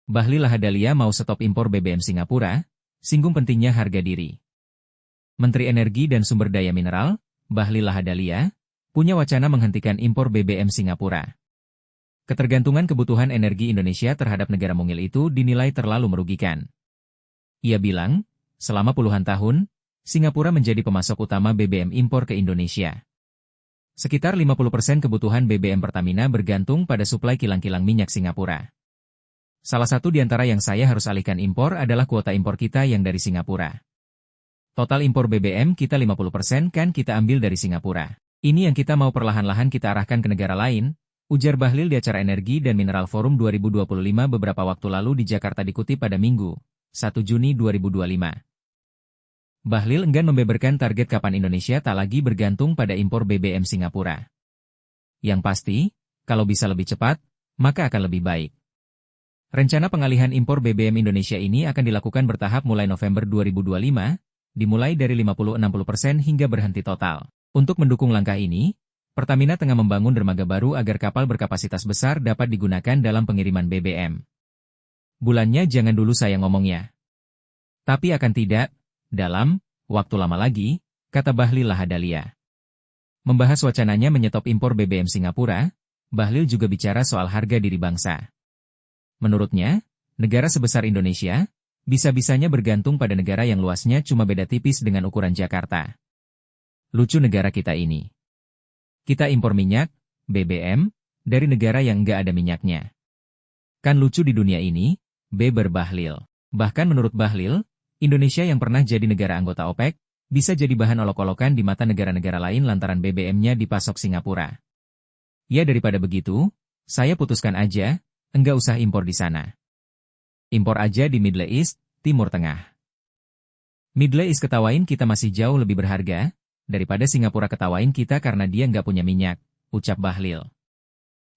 Bahlil Lahadalia mau stop impor BBM Singapura, singgung pentingnya harga diri. Menteri Energi dan Sumber Daya Mineral, Bahlil Lahadalia, punya wacana menghentikan impor BBM Singapura. Ketergantungan kebutuhan energi Indonesia terhadap negara mungil itu dinilai terlalu merugikan. Ia bilang, selama puluhan tahun, Singapura menjadi pemasok utama BBM impor ke Indonesia. Sekitar 50% kebutuhan BBM Pertamina bergantung pada suplai kilang-kilang minyak Singapura. Salah satu di antara yang saya harus alihkan impor adalah kuota impor kita yang dari Singapura. Total impor BBM kita 50% kan kita ambil dari Singapura. Ini yang kita mau perlahan-lahan kita arahkan ke negara lain, ujar Bahlil di acara Energi dan Mineral Forum 2025 beberapa waktu lalu di Jakarta dikutip pada Minggu, 1 Juni 2025. Bahlil enggan membeberkan target kapan Indonesia tak lagi bergantung pada impor BBM Singapura. Yang pasti, kalau bisa lebih cepat, maka akan lebih baik. Rencana pengalihan impor BBM Indonesia ini akan dilakukan bertahap mulai November 2025, dimulai dari 50-60% hingga berhenti total. Untuk mendukung langkah ini, Pertamina tengah membangun dermaga baru agar kapal berkapasitas besar dapat digunakan dalam pengiriman BBM. Bulannya jangan dulu saya ngomongnya. Tapi akan tidak, dalam waktu lama lagi, kata Bahlil Lahadalia. Membahas wacananya menyetop impor BBM Singapura, Bahlil juga bicara soal harga diri bangsa. Menurutnya, negara sebesar Indonesia, bisa-bisanya bergantung pada negara yang luasnya cuma beda tipis dengan ukuran Jakarta. Lucu negara kita ini. Kita impor minyak, BBM, dari negara yang nggak ada minyaknya. Kan lucu di dunia ini, beber Bahlil. Bahkan menurut Bahlil, Indonesia yang pernah jadi negara anggota OPEC, bisa jadi bahan olok-olokan di mata negara-negara lain lantaran BBM-nya dipasok Singapura. Ya daripada begitu, saya putuskan aja, enggak usah impor di sana. Impor aja di Middle East, Timur Tengah. Middle East ketawain kita masih jauh lebih berharga, daripada Singapura ketawain kita karena dia nggak punya minyak, ucap Bahlil.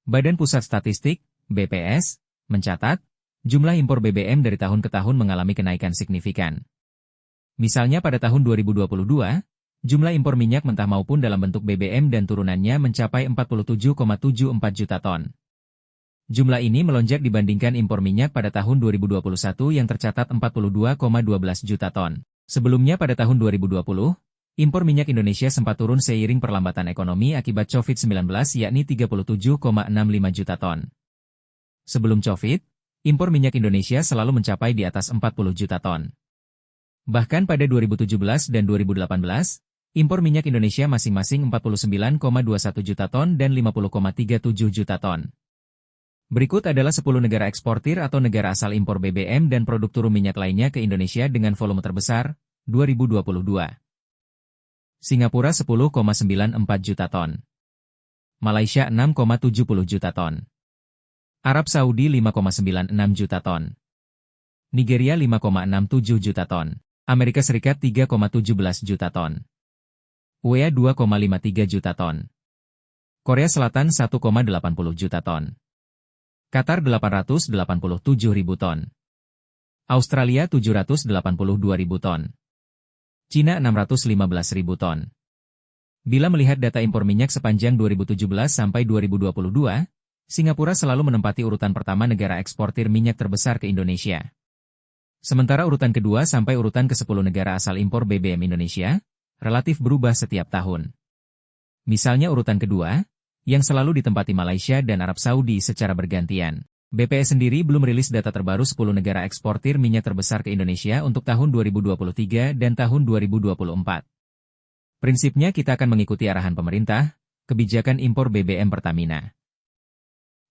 Badan Pusat Statistik, BPS, mencatat, jumlah impor BBM dari tahun ke tahun mengalami kenaikan signifikan. Misalnya pada tahun 2022, jumlah impor minyak mentah maupun dalam bentuk BBM dan turunannya mencapai 47,74 juta ton. Jumlah ini melonjak dibandingkan impor minyak pada tahun 2021 yang tercatat 42,12 juta ton. Sebelumnya pada tahun 2020, impor minyak Indonesia sempat turun seiring perlambatan ekonomi akibat COVID-19 yakni 37,65 juta ton. Sebelum COVID, impor minyak Indonesia selalu mencapai di atas 40 juta ton. Bahkan pada 2017 dan 2018, impor minyak Indonesia masing-masing 49,21 juta ton dan 50,37 juta ton. Berikut adalah 10 negara eksportir atau negara asal impor BBM dan produk turun minyak lainnya ke Indonesia dengan volume terbesar, 2022. Singapura 10,94 juta ton. Malaysia 6,70 juta ton. Arab Saudi 5,96 juta ton. Nigeria 5,67 juta ton. Amerika Serikat 3,17 juta ton. UEA 2,53 juta ton. Korea Selatan 1,80 juta ton. Qatar 887 ribu ton. Australia 782 ribu ton. Cina 615 ribu ton. Bila melihat data impor minyak sepanjang 2017 sampai 2022, Singapura selalu menempati urutan pertama negara eksportir minyak terbesar ke Indonesia. Sementara urutan kedua sampai urutan ke-10 negara asal impor BBM Indonesia, relatif berubah setiap tahun. Misalnya urutan kedua, yang selalu ditempati Malaysia dan Arab Saudi secara bergantian. BPS sendiri belum rilis data terbaru 10 negara eksportir minyak terbesar ke Indonesia untuk tahun 2023 dan tahun 2024. Prinsipnya kita akan mengikuti arahan pemerintah, kebijakan impor BBM Pertamina.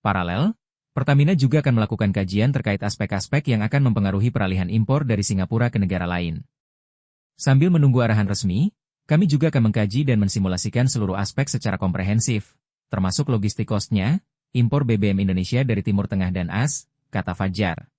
Paralel, Pertamina juga akan melakukan kajian terkait aspek-aspek yang akan mempengaruhi peralihan impor dari Singapura ke negara lain. Sambil menunggu arahan resmi, kami juga akan mengkaji dan mensimulasikan seluruh aspek secara komprehensif, termasuk logistik cost-nya, impor BBM Indonesia dari Timur Tengah dan AS, kata Fajar.